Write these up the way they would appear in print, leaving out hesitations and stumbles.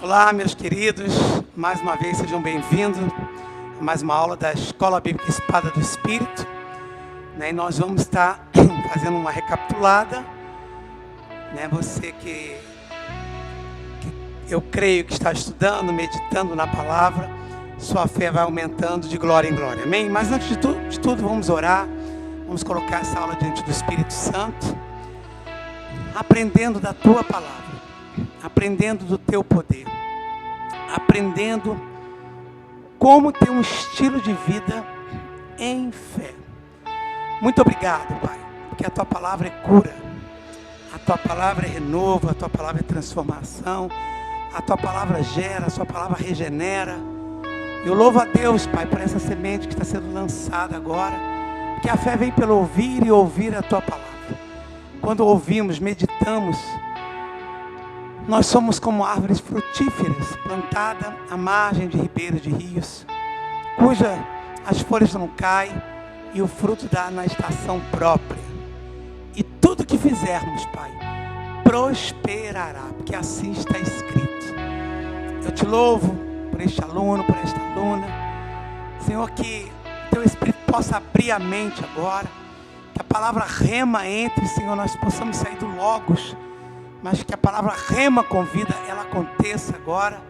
Olá, meus queridos, mais uma vez sejam bem-vindos a mais uma aula da Escola Bíblica Espada do Espírito, E nós vamos estar fazendo uma recapitulada, Você que eu creio que está estudando, meditando na palavra, sua fé vai aumentando de glória em glória, amém? Mas antes de tudo, vamos orar, vamos colocar essa aula diante do Espírito Santo, aprendendo da tua palavra, aprendendo do teu poder, aprendendo como ter um estilo de vida em fé. Muito obrigado, Pai, porque a tua palavra é cura, a tua palavra é renovo, a tua palavra é transformação, a tua palavra gera, a tua palavra regenera. Eu louvo a Deus, Pai, por essa semente que está sendo lançada agora, porque a fé vem pelo ouvir e ouvir a tua palavra. Quando ouvimos, meditamos, nós somos como árvores frutíferas, plantadas à margem de ribeiros de rios, as folhas não caem e o fruto dá na estação própria. E tudo que fizermos, Pai, prosperará, porque assim está escrito. Eu te louvo por este aluno, por esta aluna. Senhor, que teu Espírito possa abrir a mente agora, que a palavra rema entre, Senhor, nós possamos sair do Logos, mas que a palavra rema com vida, ela aconteça agora.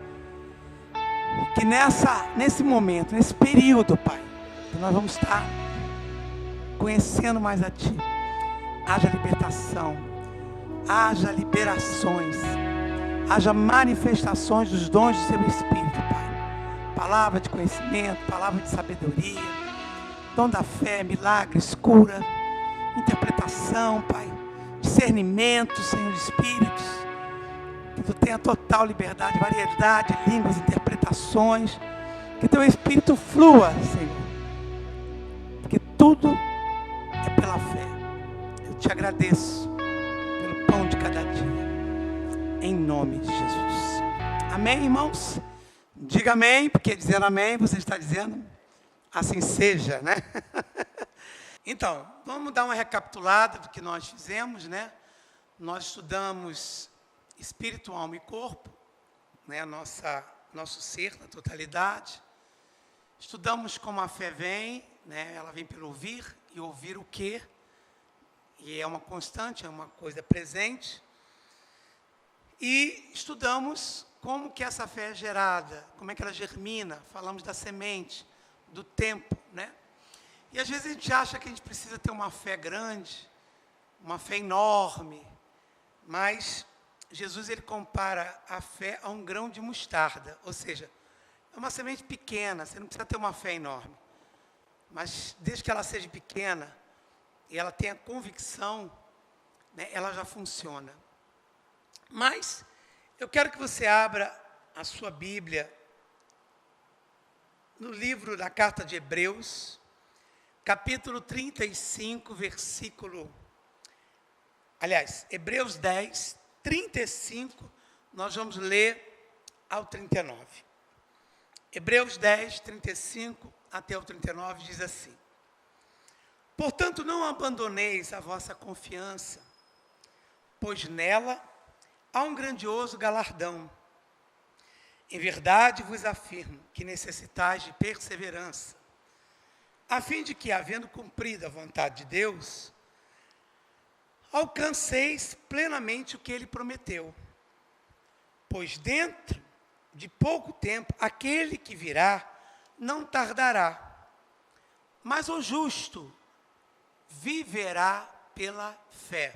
Que nesse momento, nesse período, Pai, que nós vamos estar conhecendo mais a Ti, haja libertação, haja liberações, haja manifestações dos dons do Seu Espírito, Pai. Palavra de conhecimento, palavra de sabedoria, dom da fé, milagres, cura, interpretação, Pai, discernimento, Senhor, Espíritos, que Tu tenha total liberdade, variedade de línguas, interpretações, que Teu Espírito flua, Senhor, porque tudo é pela fé. Eu te agradeço pelo pão de cada dia, em nome de Jesus. Amém, irmãos? Diga amém, porque dizendo amém, você está dizendo assim seja, Então, vamos dar uma recapitulada do que nós fizemos, Nós estudamos espírito, alma e corpo, nosso ser na totalidade. Estudamos como a fé vem, Ela vem pelo ouvir, e ouvir o quê? E é uma constante, é uma coisa presente. E estudamos como que essa fé é gerada, como é que ela germina. Falamos da semente, do tempo, E às vezes a gente acha que a gente precisa ter uma fé grande, uma fé enorme, mas Jesus ele compara a fé a um grão de mostarda, ou seja, é uma semente pequena, você não precisa ter uma fé enorme, mas desde que ela seja pequena e ela tenha convicção, ela já funciona. Mas eu quero que você abra a sua Bíblia no livro da carta de Hebreus, capítulo 35, Hebreus 10, 35, nós vamos ler ao 39. Hebreus 10, 35 até o 39 diz assim: Portanto, não abandoneis a vossa confiança, pois nela há um grandioso galardão. Em verdade vos afirmo que necessitais de perseverança, a fim de que, havendo cumprido a vontade de Deus, alcanceis plenamente o que Ele prometeu. Pois dentro de pouco tempo, aquele que virá não tardará, mas o justo viverá pela fé.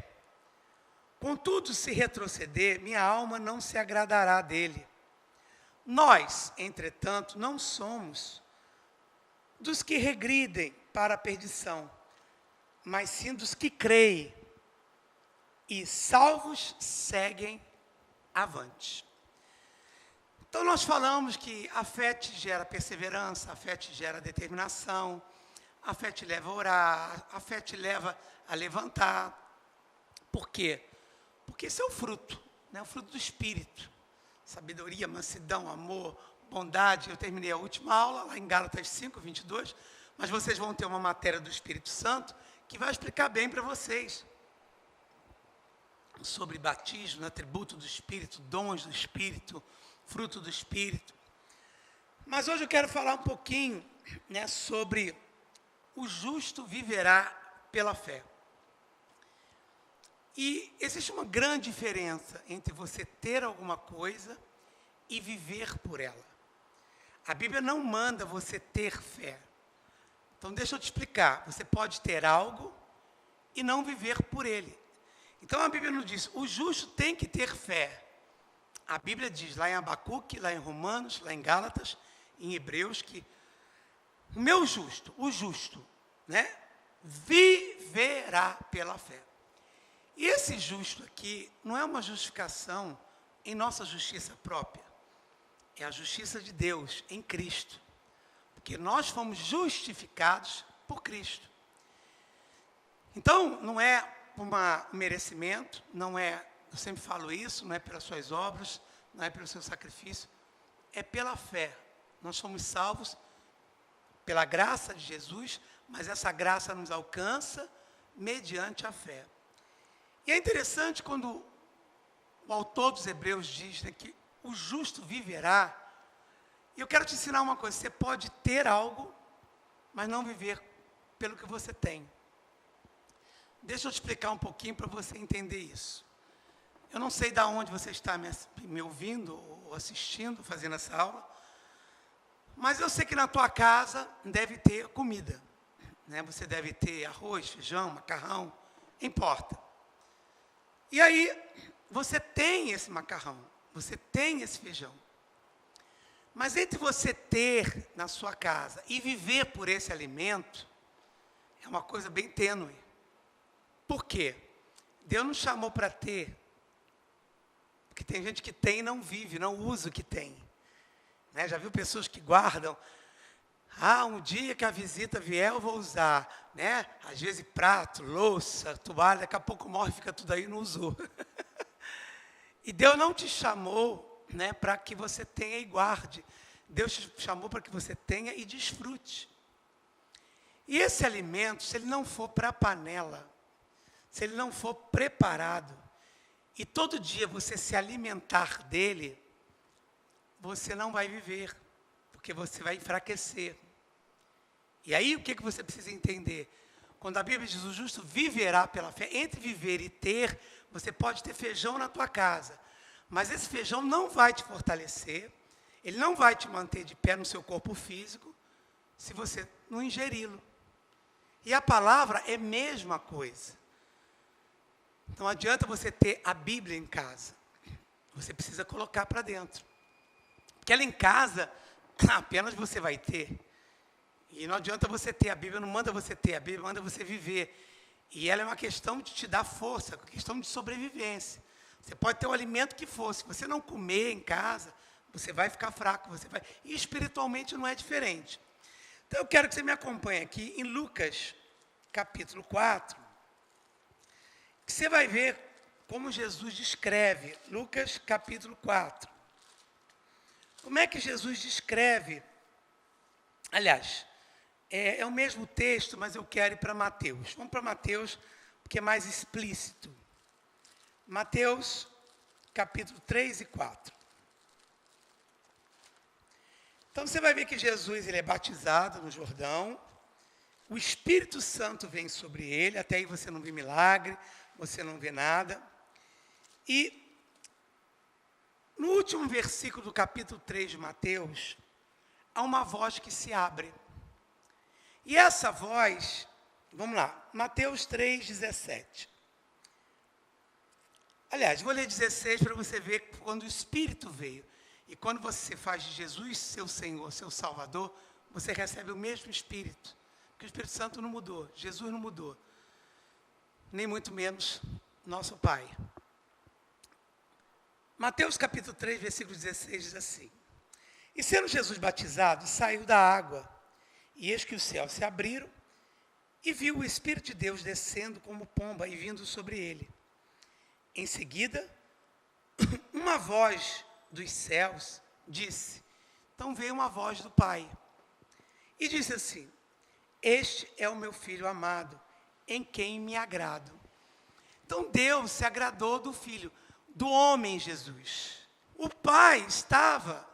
Contudo, se retroceder, minha alma não se agradará dele. Nós, entretanto, não somos dos que regridem para a perdição, mas sim dos que creem e salvos seguem avante. Então nós falamos que a fé te gera perseverança, a fé te gera determinação, a fé te leva a orar, a fé te leva a levantar. Por quê? Porque esse é o fruto, o fruto do Espírito. Sabedoria, mansidão, amor, bondade. Eu terminei a última aula, lá em Gálatas 5, 22, mas vocês vão ter uma matéria do Espírito Santo que vai explicar bem para vocês sobre batismo, atributo do Espírito, dons do Espírito, fruto do Espírito. Mas hoje eu quero falar um pouquinho, né, sobre o justo viverá pela fé. E existe uma grande diferença entre você ter alguma coisa e viver por ela. A Bíblia não manda você ter fé. Então deixa eu te explicar. Você pode ter algo e não viver por ele. Então a Bíblia nos diz, o justo tem que ter fé. A Bíblia diz lá em Abacuque, lá em Romanos, lá em Gálatas, em Hebreus, que o meu justo, o justo, né, viverá pela fé. E esse justo aqui não é uma justificação em nossa justiça própria. É a justiça de Deus em Cristo. Porque nós fomos justificados por Cristo. Então, não é um merecimento, não é, eu sempre falo isso, não é pelas suas obras, não é pelo seu sacrifício, é pela fé. Nós somos salvos pela graça de Jesus, mas essa graça nos alcança mediante a fé. E é interessante quando o autor dos Hebreus diz, né, que o justo viverá. E eu quero te ensinar uma coisa, você pode ter algo, mas não viver pelo que você tem. Deixa eu te explicar um pouquinho para você entender isso. Eu não sei de onde você está me ouvindo ou assistindo, fazendo essa aula, mas eu sei que na tua casa deve ter comida, né? Você deve ter arroz, feijão, macarrão, importa. E aí, você tem esse macarrão, você tem esse feijão. Mas entre você ter na sua casa e viver por esse alimento, é uma coisa bem tênue. Por quê? Deus nos chamou para ter, porque tem gente que tem e não vive, não usa o que tem. Né? Já viu pessoas que guardam, um dia que a visita vier eu vou usar, né? Às vezes prato, louça, toalha, daqui a pouco morre, fica tudo aí e não usou. E Deus não te chamou, né, para que você tenha e guarde. Deus te chamou para que você tenha e desfrute. E esse alimento, se ele não for para a panela, se ele não for preparado, e todo dia você se alimentar dele, você não vai viver, porque você vai enfraquecer. E aí o que você precisa entender? Quando a Bíblia diz o justo viverá pela fé, entre viver e ter, você pode ter feijão na tua casa, mas esse feijão não vai te fortalecer, ele não vai te manter de pé no seu corpo físico, se você não ingeri-lo. E a palavra é a mesma coisa. Não adianta você ter a Bíblia em casa, você precisa colocar para dentro. Porque ela em casa, apenas você vai ter. E não adianta você ter a Bíblia, não manda você ter a Bíblia, manda você viver. E ela é uma questão de te dar força, uma questão de sobrevivência. Você pode ter o alimento que for, se você não comer em casa, você vai ficar fraco, e espiritualmente não é diferente. Então eu quero que você me acompanhe aqui em Lucas, capítulo 4, que você vai ver como Jesus descreve, Lucas, capítulo 4. Como é que Jesus descreve? Aliás, é o mesmo texto, mas eu quero ir para Mateus. Vamos para Mateus, porque é mais explícito. Mateus, capítulo 3 e 4. Então, você vai ver que Jesus ele é batizado no Jordão. O Espírito Santo vem sobre ele. Até aí você não vê milagre, você não vê nada. E no último versículo do capítulo 3 de Mateus, há uma voz que se abre. E essa voz, vamos lá, Mateus 3,17. Aliás, vou ler 16 para você ver quando o Espírito veio. E quando você faz de Jesus seu Senhor, seu Salvador, você recebe o mesmo Espírito. Porque o Espírito Santo não mudou, Jesus não mudou. Nem muito menos nosso Pai. Mateus capítulo 3, versículo 16 diz assim: E sendo Jesus batizado, saiu da água, e eis que os céus se abriram, e viu o Espírito de Deus descendo como pomba e vindo sobre ele. Em seguida, uma voz dos céus disse, então veio uma voz do Pai, e disse assim: Este é o meu Filho amado, em quem me agrado. Então Deus se agradou do Filho, do homem Jesus. O pai estava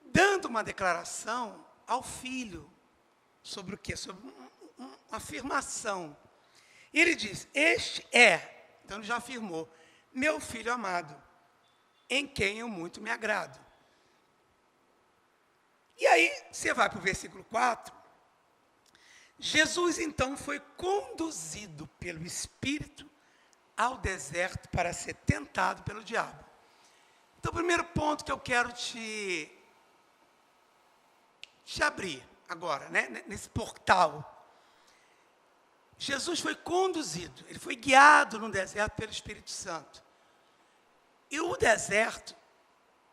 dando uma declaração ao filho sobre o quê? Sobre uma afirmação. E ele diz, este é, então ele já afirmou, meu filho amado, em quem eu muito me agrado. E aí, você vai para o versículo 4. Jesus, então, foi conduzido pelo Espírito ao deserto para ser tentado pelo diabo. Então, o primeiro ponto que eu quero te abrir agora, né, nesse portal. Jesus foi conduzido, ele foi guiado no deserto pelo Espírito Santo. E o deserto,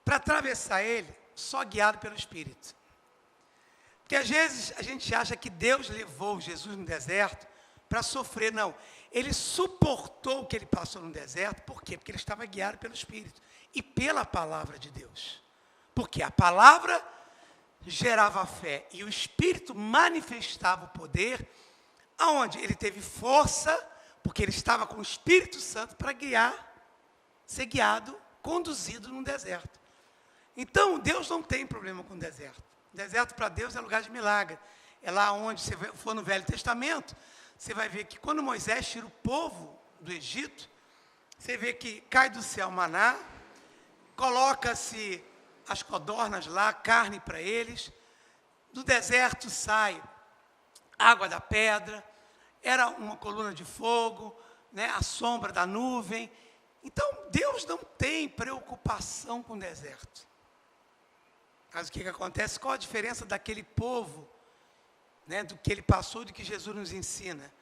para atravessar ele, só guiado pelo Espírito. Porque às vezes a gente acha que Deus levou Jesus no deserto para sofrer. Não, ele suportou o que ele passou no deserto. Por quê? Porque ele estava guiado pelo Espírito e pela palavra de Deus. Porque a palavra gerava fé e o Espírito manifestava o poder, aonde ele teve força, porque ele estava com o Espírito Santo para ser guiado, conduzido no deserto. Então, Deus não tem problema com o deserto. O deserto para Deus é lugar de milagre. É lá onde você for no Velho Testamento, você vai ver que quando Moisés tira o povo do Egito, você vê que cai do céu maná, coloca-se as codornas lá, carne para eles, do deserto sai água da pedra, era uma coluna de fogo, né, a sombra da nuvem. Então, Deus não tem preocupação com o deserto. Mas o que acontece? Qual a diferença daquele povo, né, do que ele passou e do que Jesus nos ensina?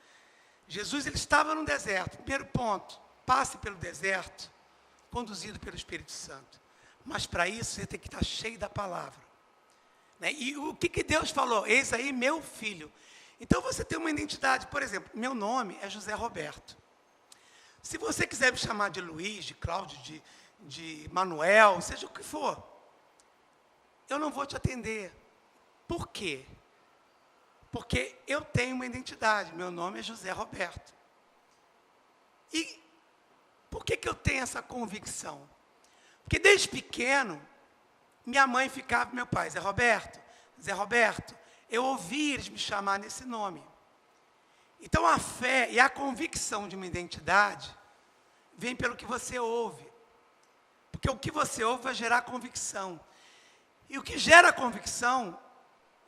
Jesus, ele estava no deserto. Primeiro ponto, passe pelo deserto, conduzido pelo Espírito Santo. Mas para isso, você tem que estar cheio da palavra. Né? E o que Deus falou? Eis aí meu filho. Então, você tem uma identidade. Por exemplo, meu nome é José Roberto. Se você quiser me chamar de Luiz, de Cláudio, de Manuel, seja o que for, eu não vou te atender. Por quê? Porque eu tenho uma identidade. Meu nome é José Roberto. E por que eu tenho essa convicção? Porque desde pequeno, minha mãe ficava, meu pai, Zé Roberto, eu ouvi eles me chamar nesse nome. Então, a fé e a convicção de uma identidade vem pelo que você ouve. Porque o que você ouve vai gerar convicção. E o que gera convicção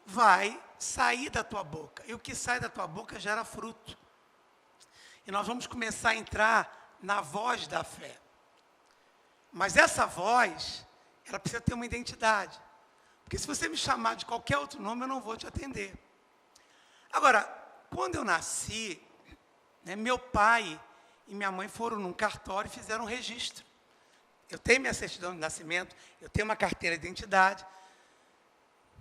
vai sair da tua boca. E o que sai da tua boca gera fruto. E nós vamos começar a entrar na voz da fé. Mas essa voz, ela precisa ter uma identidade. Porque se você me chamar de qualquer outro nome, eu não vou te atender. Agora, quando eu nasci, né, meu pai e minha mãe foram num cartório e fizeram um registro. Eu tenho minha certidão de nascimento, eu tenho uma carteira de identidade,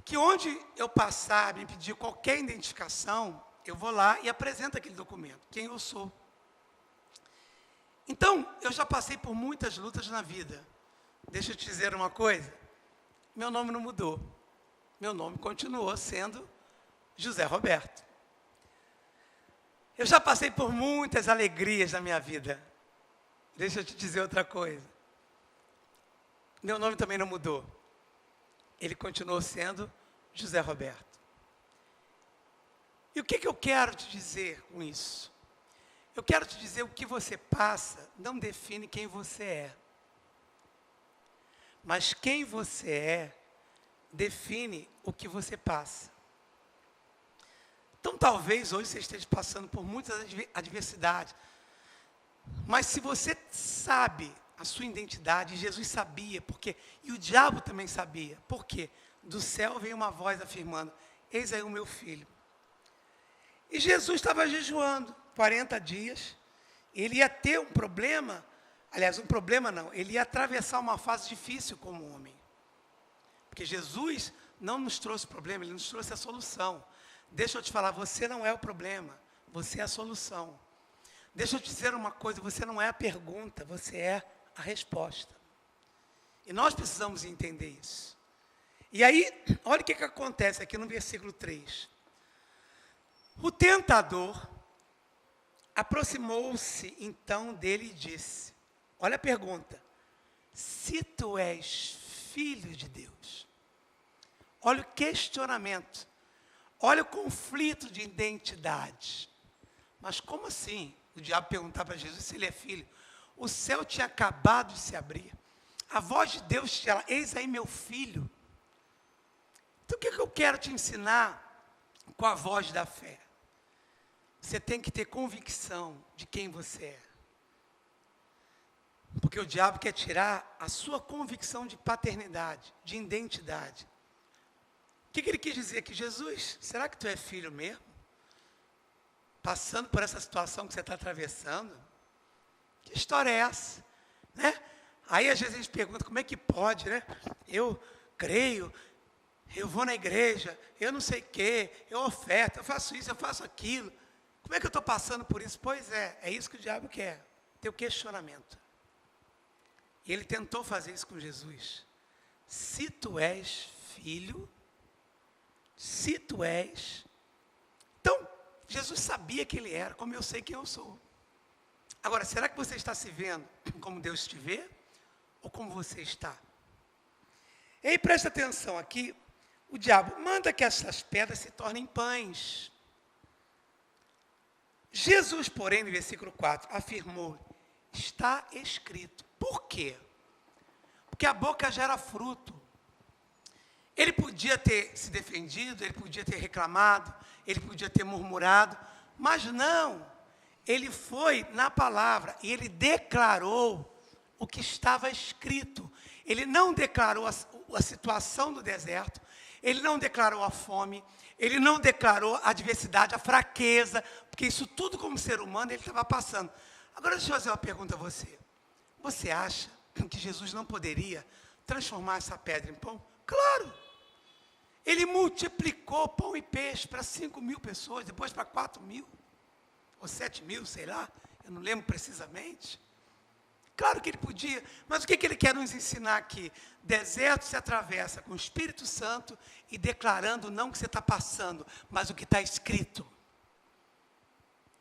que onde eu passar, me pedir qualquer identificação, eu vou lá e apresento aquele documento, quem eu sou. Então, eu já passei por muitas lutas na vida. Deixa eu te dizer uma coisa, meu nome não mudou. Meu nome continuou sendo José Roberto. Eu já passei por muitas alegrias na minha vida. Deixa eu te dizer outra coisa. Meu nome também não mudou. Ele continuou sendo José Roberto. E o que eu quero te dizer com isso? Eu quero te dizer o que você passa não define quem você é. Mas quem você é define o que você passa. Então, talvez hoje você esteja passando por muitas adversidades. Mas se você sabe a sua identidade, Jesus sabia, porque, e o diabo também sabia, por quê? Do céu veio uma voz afirmando, eis aí o meu filho. E Jesus estava jejuando 40 dias, ele ia ter um problema, aliás, um problema não, ele ia atravessar uma fase difícil como homem. Porque Jesus não nos trouxe problema, ele nos trouxe a solução. Deixa eu te falar, você não é o problema, você é a solução. Deixa eu te dizer uma coisa, você não é a pergunta, você é a resposta. E nós precisamos entender isso. E aí, olha o que acontece aqui no versículo 3. O tentador aproximou-se então dele e disse, olha a pergunta, se tu és filho de Deus. Olha o questionamento. Olha o conflito de identidade. Mas como assim? O diabo perguntar para Jesus se ele é filho. O céu tinha acabado de se abrir. A voz de Deus te fala, eis aí meu filho. Então o que eu quero te ensinar com a voz da fé? Você tem que ter convicção de quem você é. Porque o diabo quer tirar a sua convicção de paternidade, de identidade. O que ele quis dizer aqui? Jesus, será que tu é filho mesmo? Passando por essa situação que você está atravessando? Que história é essa? Né? Aí às vezes a gente pergunta, como é que pode, né? Eu creio, eu vou na igreja, eu não sei o quê, eu oferto, eu faço isso, eu faço aquilo. Como é que eu estou passando por isso? Pois é isso que o diabo quer, ter o questionamento. E ele tentou fazer isso com Jesus. Se tu és filho, se tu és... Então, Jesus sabia que ele era, como eu sei quem eu sou. Agora, será que você está se vendo como Deus te vê? Ou como você está? E aí, presta atenção aqui. O diabo manda que essas pedras se tornem pães. Jesus, porém, no versículo 4, afirmou, está escrito. Por quê? Porque a boca gera fruto. Ele podia ter se defendido, ele podia ter reclamado, ele podia ter murmurado, mas não. Ele foi na palavra e ele declarou o que estava escrito. Ele não declarou a situação do deserto, ele não declarou a fome, ele não declarou a adversidade, a fraqueza, porque isso tudo como ser humano ele estava passando. Agora deixa eu fazer uma pergunta a você. Você acha que Jesus não poderia transformar essa pedra em pão? Claro! Ele multiplicou pão e peixe para 5.000 pessoas, depois para 4.000, ou 7.000, sei lá, eu não lembro precisamente. Claro que ele podia, mas o que ele quer nos ensinar aqui? Deserto se atravessa com o Espírito Santo e declarando não o que você está passando, mas o que está escrito.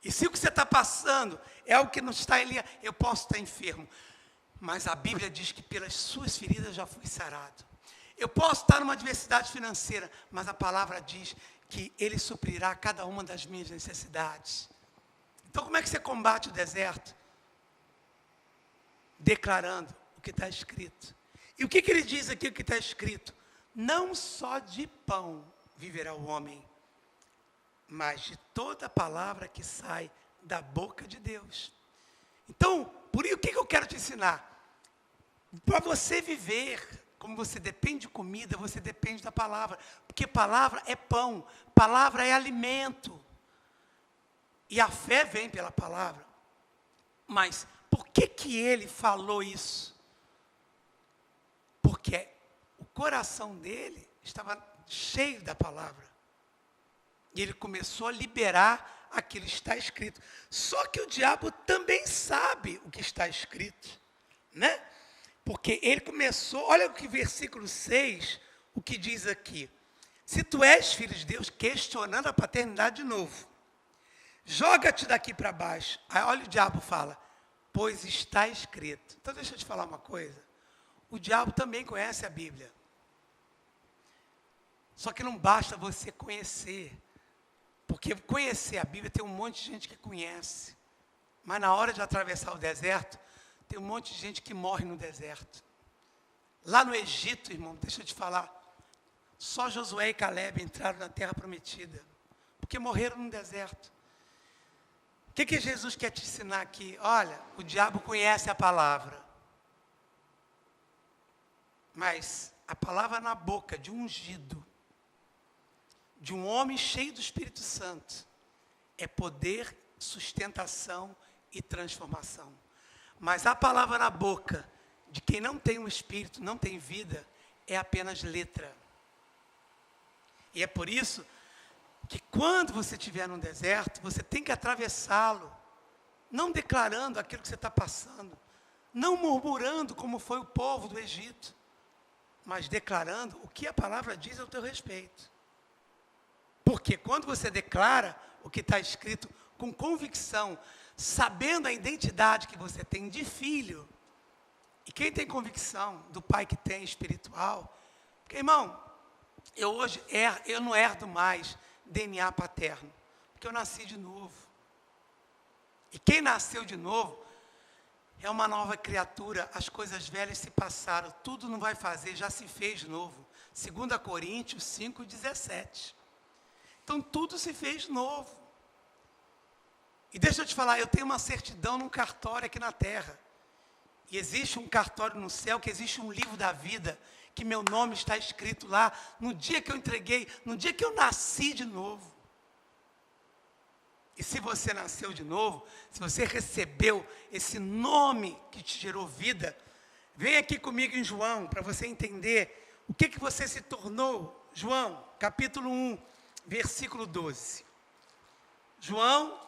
E se o que você está passando é algo que não está ali, eu posso estar enfermo, mas a Bíblia diz que pelas suas feridas já fui sarado. Eu posso estar numa adversidade financeira, mas a palavra diz que Ele suprirá cada uma das minhas necessidades. Então como é que você combate o deserto? Declarando o que está escrito. E o que ele diz aqui, o que está escrito? Não só de pão viverá o homem, mas de toda palavra que sai da boca de Deus. Então, por isso, o que eu quero te ensinar? Para você viver, como você depende de comida, você depende da palavra. Porque palavra é pão, palavra é alimento. E a fé vem pela palavra. Mas por que ele falou isso? Porque o coração dele estava cheio da palavra. E ele começou a liberar aquilo que está escrito. Só que o diabo também sabe o que está escrito, né? Porque ele começou, olha o que versículo 6, o que diz aqui. Se tu és filho de Deus, questionando a paternidade de novo. Joga-te daqui para baixo. Aí olha o diabo fala, pois está escrito. Então deixa eu te falar uma coisa. O diabo também conhece a Bíblia. Só que não basta você conhecer. Porque conhecer a Bíblia tem um monte de gente que conhece. Mas na hora de atravessar o deserto, tem um monte de gente que morre no deserto. Lá no Egito, irmão, deixa eu te falar. Só Josué e Caleb entraram na terra prometida. Porque morreram no deserto. O que Jesus quer te ensinar aqui? Olha, o diabo conhece a palavra. Mas a palavra na boca de um ungido, de um homem cheio do Espírito Santo, é poder, sustentação e transformação. Mas a palavra na boca de quem não tem um Espírito, não tem vida, é apenas letra. E é por isso que quando você estiver num deserto, você tem que atravessá-lo, não declarando aquilo que você está passando, não murmurando como foi o povo do Egito, mas declarando o que a palavra diz ao teu respeito. Porque quando você declara o que está escrito com convicção, sabendo a identidade que você tem de filho, E quem tem convicção do pai que tem espiritual, porque, irmão, eu não herdo mais DNA paterno, porque eu nasci de novo. E quem nasceu de novo é uma nova criatura, as coisas velhas se passaram, tudo não vai fazer, já se fez novo. 2 Coríntios 5,17. Então tudo se fez novo. E deixa eu te falar, eu tenho uma certidão num cartório aqui na terra. E existe um cartório no céu, que existe um livro da vida, que meu nome está escrito lá, no dia que eu entreguei, no dia que eu nasci de novo. E se você nasceu de novo, se você recebeu esse nome que te gerou vida, vem aqui comigo em João, para você entender o que você se tornou. João, capítulo 1, versículo 12. João,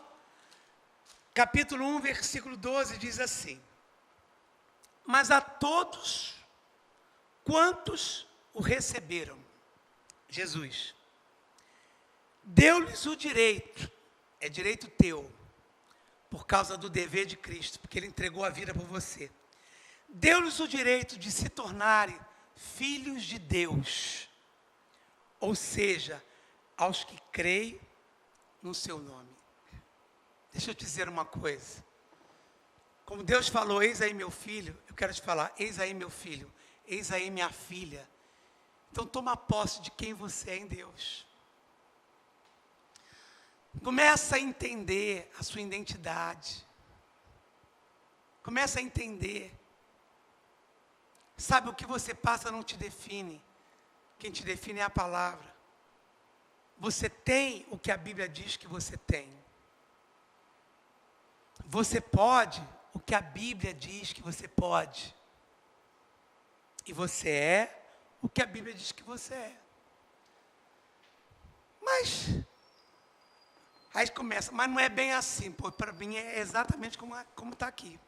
capítulo 1, versículo 12, diz assim: mas a todos quantos o receberam, Jesus, deu-lhes o direito, é direito teu, por causa do dever de Cristo, porque Ele entregou a vida por você. Deu-lhes o direito de se tornarem filhos de Deus, ou seja, aos que creem no seu nome. Deixa eu te dizer uma coisa. Como Deus falou, eis aí meu filho, eu quero te falar, eis aí meu filho, eis aí minha filha. Então toma posse de quem você é em Deus. Começa a entender a sua identidade. Começa a entender. Sabe, o que você passa não te define. Quem te define é a palavra. Você tem o que a Bíblia diz que você tem. Você pode o que a Bíblia diz que você pode. E você é o que a Bíblia diz que você é. Mas aí começa, mas não é bem assim, para mim é exatamente como está aqui.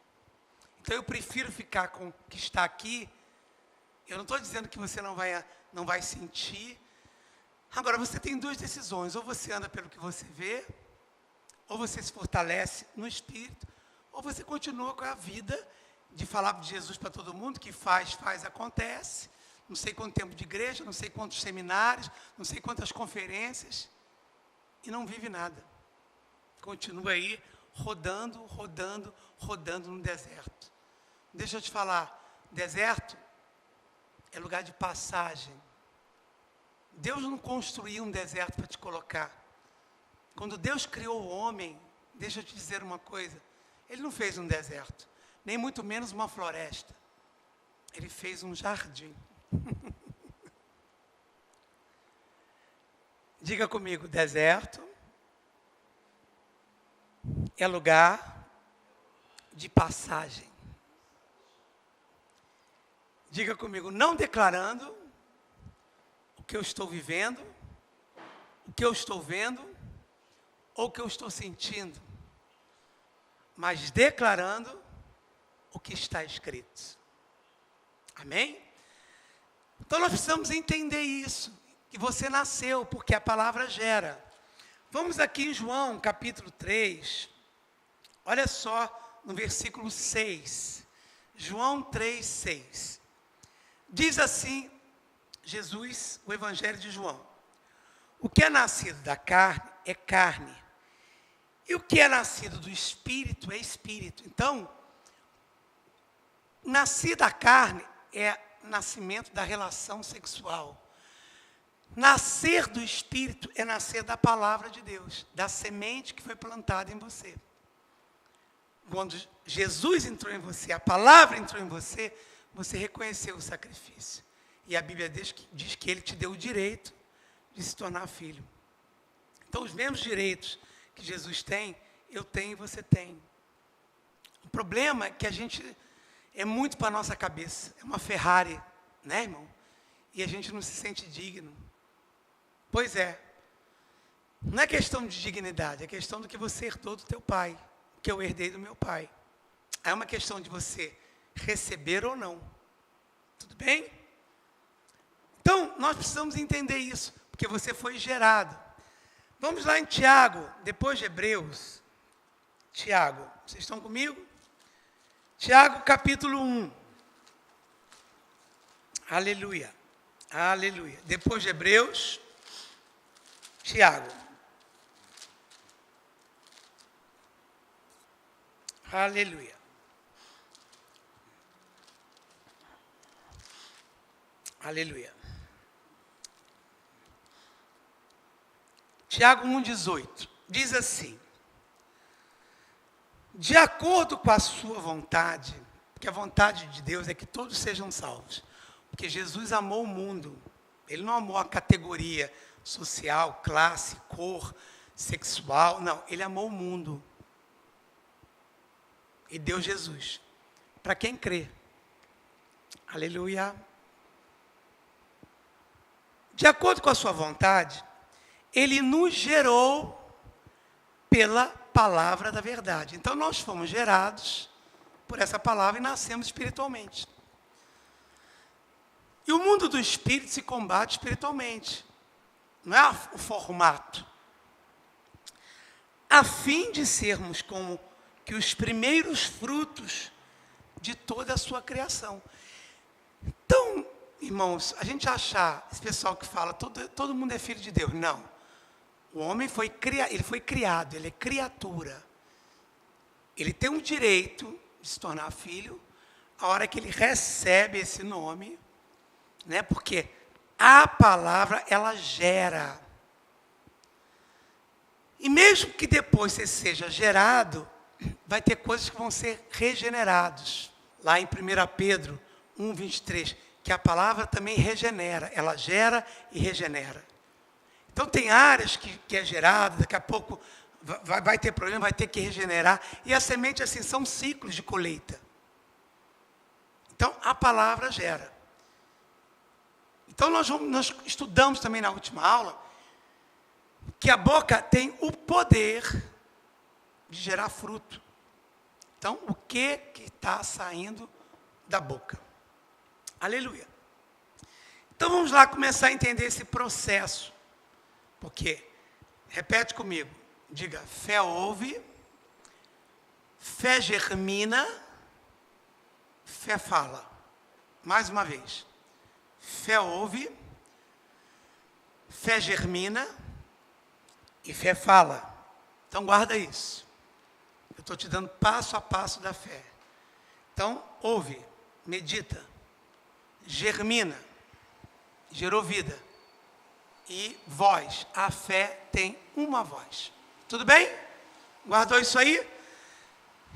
Então eu prefiro ficar com o que está aqui. Eu não estou dizendo que você não vai sentir. Agora, você tem duas decisões, ou você anda pelo que você vê, ou você se fortalece no Espírito, ou você continua com a vida de falar de Jesus para todo mundo, que faz, acontece. Não sei quanto tempo de igreja, não sei quantos seminários, não sei quantas conferências, e não vive nada. Continua aí rodando no deserto. Deixa eu te falar, deserto é lugar de passagem. Deus não construiu um deserto para te colocar. Quando Deus criou o homem, deixa eu te dizer uma coisa, Ele não fez um deserto, nem muito menos uma floresta. Ele fez um jardim. Diga comigo, deserto é lugar de passagem. Diga comigo, não declarando o que eu estou vivendo, o que eu estou vendo, ou o que eu estou sentindo, mas declarando o que está escrito. Amém? Então nós precisamos entender isso, que você nasceu, porque a palavra gera. Vamos aqui em João, capítulo 3, olha só no versículo 6, João 3, 6. Diz assim, Jesus, o Evangelho de João: o que é nascido da carne é carne, e o que é nascido do Espírito é Espírito. Então, nascer da carne é nascimento da relação sexual. Nascer do Espírito é nascer da palavra de Deus, da semente que foi plantada em você. Quando Jesus entrou em você, a palavra entrou em você, você reconheceu o sacrifício. E a Bíblia diz que Ele te deu o direito de se tornar filho. Então, os mesmos direitos que Jesus tem, eu tenho e você tem. O problema é que a gente é muito para a nossa cabeça. É uma Ferrari, né, irmão? E a gente não se sente digno. Pois é. Não é questão de dignidade, é questão do que você herdou do teu pai, que eu herdei do meu pai. É uma questão de você receber ou não. Tudo bem? Então, nós precisamos entender isso, porque você foi gerado. Vamos lá em Tiago, depois de Hebreus. Tiago, vocês estão comigo? Tiago, capítulo 1. Aleluia. Aleluia. Depois de Hebreus, Tiago. Aleluia. Aleluia. Tiago 1,18 diz assim: de acordo com a sua vontade, porque a vontade de Deus é que todos sejam salvos, porque Jesus amou o mundo, ele não amou a categoria social, classe, cor, sexual, não, ele amou o mundo e deu Jesus para quem crê. Aleluia. De acordo com a sua vontade, ele nos gerou pela palavra da verdade. Então, nós fomos gerados por essa palavra e nascemos espiritualmente. E o mundo do espírito se combate espiritualmente. Não é o formato. A fim de sermos como que os primeiros frutos de toda a sua criação. Então, irmãos, a gente achar, esse pessoal que fala, todo mundo é filho de Deus. Não. O homem foi criado, ele é criatura. Ele tem o direito de se tornar filho a hora que ele recebe esse nome, né? Porque a palavra, ela gera. E mesmo que depois você seja gerado, vai ter coisas que vão ser regenerados. Lá em 1 Pedro 1,23, que a palavra também regenera, ela gera e regenera. Então tem áreas que é gerado, daqui a pouco vai ter problema, vai ter que regenerar. E a semente, assim, são ciclos de colheita. Então a palavra gera. Então nós estudamos também na última aula que a boca tem o poder de gerar fruto. Então, o que está saindo da boca? Aleluia. Então, vamos lá começar a entender esse processo. Porque, repete comigo, diga, fé ouve, fé germina, fé fala. Mais uma vez. Fé ouve, fé germina e fé fala. Então, guarda isso. Eu estou te dando passo a passo da fé. Então, ouve, medita, germina, gerou vida. E voz, a fé tem uma voz. Tudo bem? Guardou isso aí?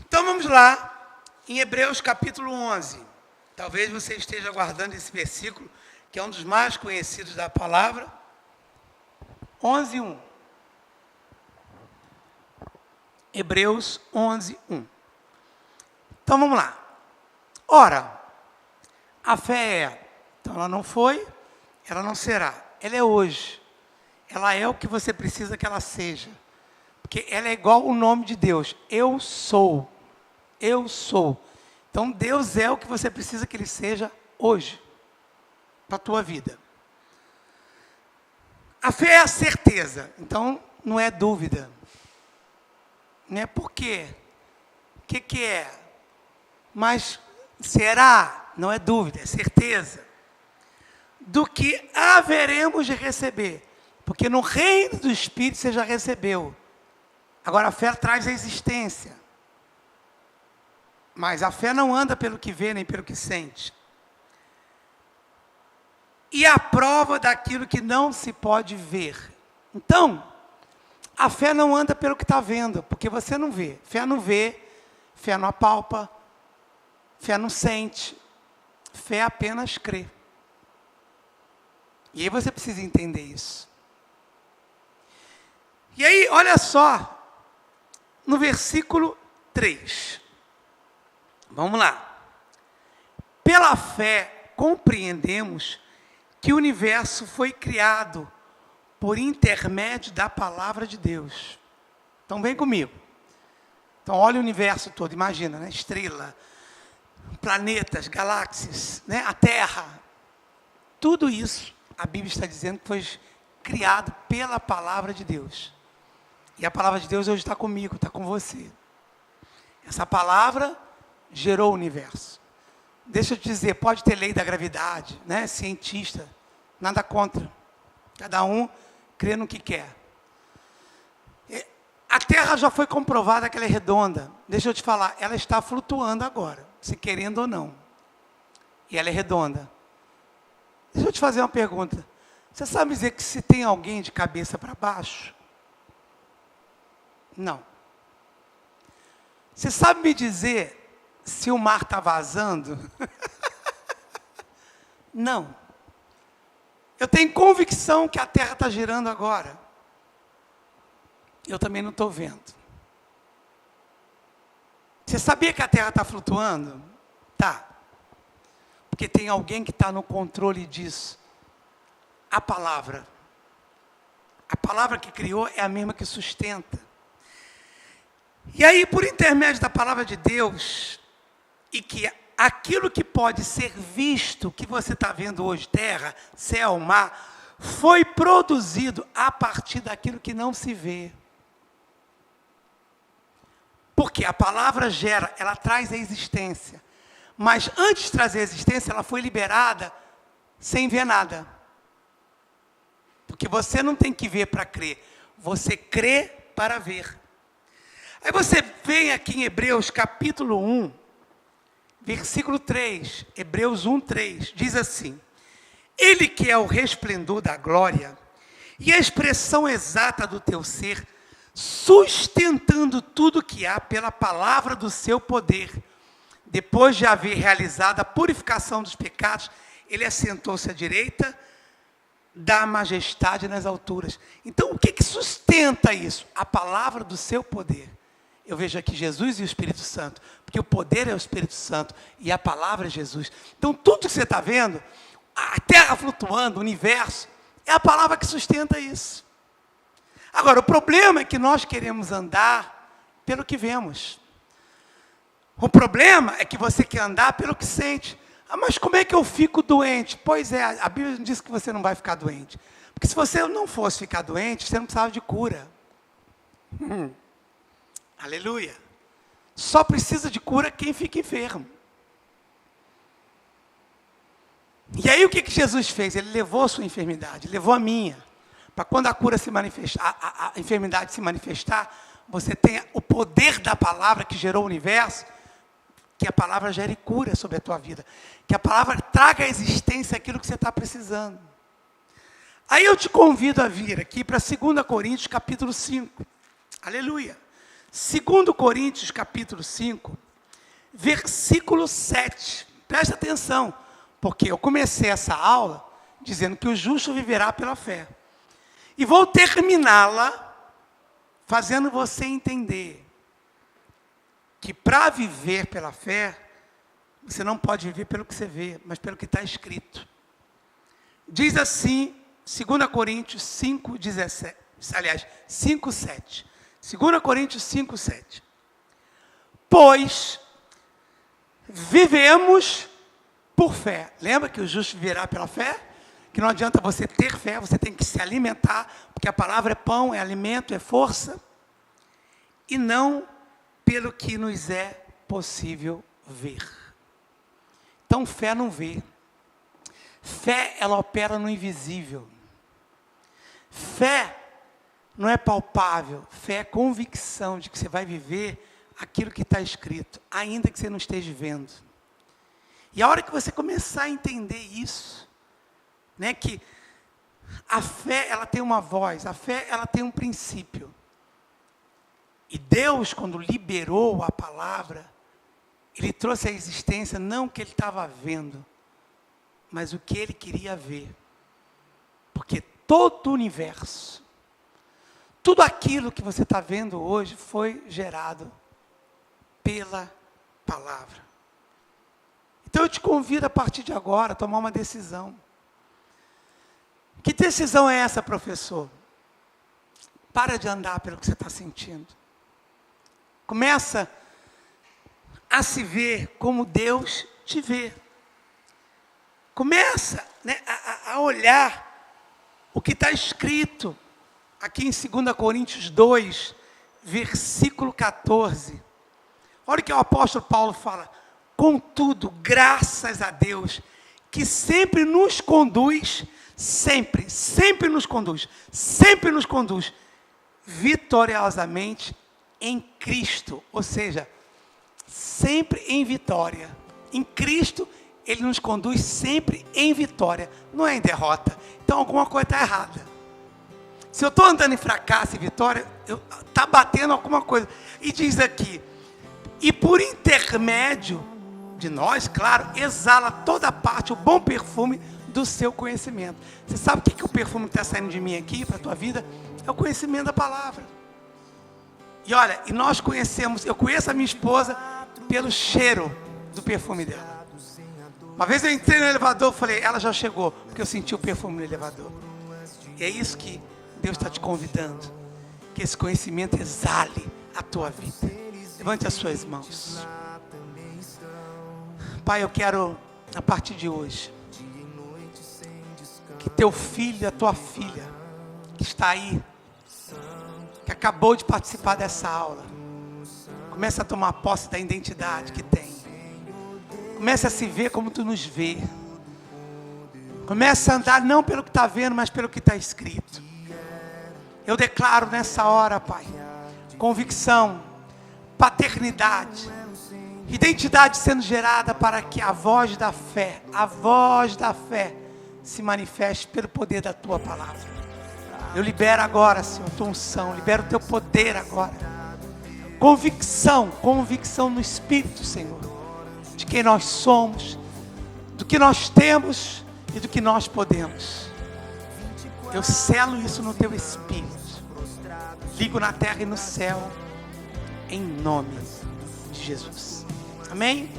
Então, vamos lá, em Hebreus capítulo 11. Talvez você esteja guardando esse versículo, que é um dos mais conhecidos da palavra. 11:1. Hebreus 11:1. Então, vamos lá. Ora, a fé é, então ela não foi, ela não será, ela é hoje. Ela é o que você precisa que ela seja. Porque ela é igual o nome de Deus. Eu sou. Eu sou. Então, Deus é o que você precisa que Ele seja hoje, para a tua vida. A fé é a certeza. Então, não é dúvida. Não é por quê? O que é? Mas será? Não é dúvida, é certeza. Do que haveremos de receber. Porque no reino do Espírito você já recebeu. Agora a fé traz a existência. Mas a fé não anda pelo que vê, nem pelo que sente. E a prova daquilo que não se pode ver. Então, a fé não anda pelo que está vendo, porque você não vê. Fé não vê, fé não apalpa, fé não sente. Fé apenas crê. E aí você precisa entender isso. E aí, olha só, no versículo 3. Vamos lá. Pela fé, compreendemos que o universo foi criado por intermédio da palavra de Deus. Então, vem comigo. Então, olha o universo todo, imagina, né? Estrela, planetas, galáxias, né? A Terra. Tudo isso, a Bíblia está dizendo que foi criado pela palavra de Deus. E a palavra de Deus hoje está comigo, está com você. Essa palavra gerou o universo. Deixa eu te dizer, pode ter lei da gravidade, né? Cientista, nada contra. Cada um crê no que quer. A Terra já foi comprovada que ela é redonda. Deixa eu te falar, ela está flutuando agora, se querendo ou não. E ela é redonda. Deixa eu te fazer uma pergunta. Você sabe dizer que se tem alguém de cabeça para baixo? Não. Você sabe me dizer se o mar está vazando? Não. Eu tenho convicção que a Terra está girando agora. Eu também não estou vendo. Você sabia que a Terra está flutuando? Tá. Porque tem alguém que está no controle disso. A palavra. A palavra que criou é a mesma que sustenta. E aí, por intermédio da palavra de Deus, e que aquilo que pode ser visto, que você está vendo hoje, terra, céu, mar, foi produzido a partir daquilo que não se vê. Porque a palavra gera, ela traz a existência. Mas antes de trazer a existência, ela foi liberada sem ver nada. Porque você não tem que ver para crer, você crê para ver. Aí você vem aqui em Hebreus capítulo 1, versículo 3, Hebreus 1, 3, diz assim: Ele que é o resplendor da glória e a expressão exata do teu ser, sustentando tudo que há pela palavra do seu poder, depois de haver realizado a purificação dos pecados, ele assentou-se à direita da majestade nas alturas. Então, o que sustenta isso? A palavra do seu poder. Eu vejo aqui Jesus e o Espírito Santo, porque o poder é o Espírito Santo e a palavra é Jesus. Então, tudo que você está vendo, a terra flutuando, o universo, é a palavra que sustenta isso. Agora, o problema é que nós queremos andar pelo que vemos. O problema é que você quer andar pelo que sente. Ah, mas como é que eu fico doente? Pois é, a Bíblia diz que você não vai ficar doente. Porque se você não fosse ficar doente, você não precisava de cura. Aleluia. Só precisa de cura quem fica enfermo. E aí o que Jesus fez? Ele levou a sua enfermidade, levou a minha. Para quando a cura se manifestar, a enfermidade se manifestar, você tenha o poder da palavra que gerou o universo, que a palavra gere cura sobre a tua vida. Que a palavra traga à existência aquilo que você está precisando. Aí eu te convido a vir aqui para 2 Coríntios capítulo 5. Aleluia. 2 Coríntios capítulo 5, versículo 7. Presta atenção, porque eu comecei essa aula dizendo que o justo viverá pela fé. E vou terminá-la fazendo você entender que para viver pela fé, você não pode viver pelo que você vê, mas pelo que está escrito. Diz assim, 2 Coríntios 5, 17, aliás, 5, 7. 2 Coríntios 5, 7. Pois vivemos por fé. Lembra que o justo viverá pela fé? Que não adianta você ter fé, você tem que se alimentar, porque a palavra é pão, é alimento, é força, e não pelo que nos é possível ver. Então, fé não vê. Fé, ela opera no invisível. Fé não é palpável. Fé é convicção de que você vai viver aquilo que está escrito, ainda que você não esteja vendo. E a hora que você começar a entender isso, né, que a fé, ela tem uma voz, a fé, ela tem um princípio. E Deus, quando liberou a palavra, Ele trouxe à existência não o que Ele estava vendo, mas o que Ele queria ver. Porque todo o universo, tudo aquilo que você está vendo hoje foi gerado pela palavra. Então eu te convido a partir de agora a tomar uma decisão. Que decisão é essa, professor? Para de andar pelo que você está sentindo. Começa a se ver como Deus te vê. Começa, né, a olhar o que está escrito aqui em 2 Coríntios 2, versículo 14. Olha o que o apóstolo Paulo fala. Contudo, graças a Deus, que sempre nos conduz, sempre nos conduz vitoriosamente em Cristo. Ou seja, sempre em vitória. Em Cristo, Ele nos conduz sempre em vitória, não é em derrota. Então alguma coisa está errada. Se eu estou andando em fracasso e vitória, está batendo alguma coisa. E diz aqui, e por intermédio de nós, claro, exala toda parte o bom perfume do seu conhecimento. Você sabe o que o perfume que está saindo de mim aqui para a tua vida? É o conhecimento da palavra. E olha, e nós conhecemos, eu conheço a minha esposa pelo cheiro do perfume dela. Uma vez eu entrei no elevador, falei, ela já chegou, porque eu senti o perfume no elevador. E é isso que Deus está te convidando, que esse conhecimento exale a tua vida. Levante as suas mãos. Pai, eu quero, a partir de hoje, que teu filho, a tua filha, que está aí, que acabou de participar dessa aula, comece a tomar posse da identidade que tem. Comece a se ver como tu nos vê. Comece a andar não pelo que está vendo, mas pelo que está escrito. Eu declaro nessa hora, Pai, convicção, paternidade, identidade sendo gerada para que a voz da fé se manifeste pelo poder da tua palavra. Eu libero agora, Senhor, tua unção, libero o teu poder agora. Convicção no Espírito, Senhor, de quem nós somos, do que nós temos e do que nós podemos. Eu selo isso no teu Espírito. Ligo na terra e no céu, em nome de Jesus. Amém?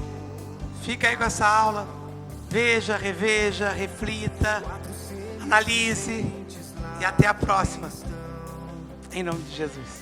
Fica aí com essa aula. Veja, reveja, reflita, analise. E até a próxima. Em nome de Jesus.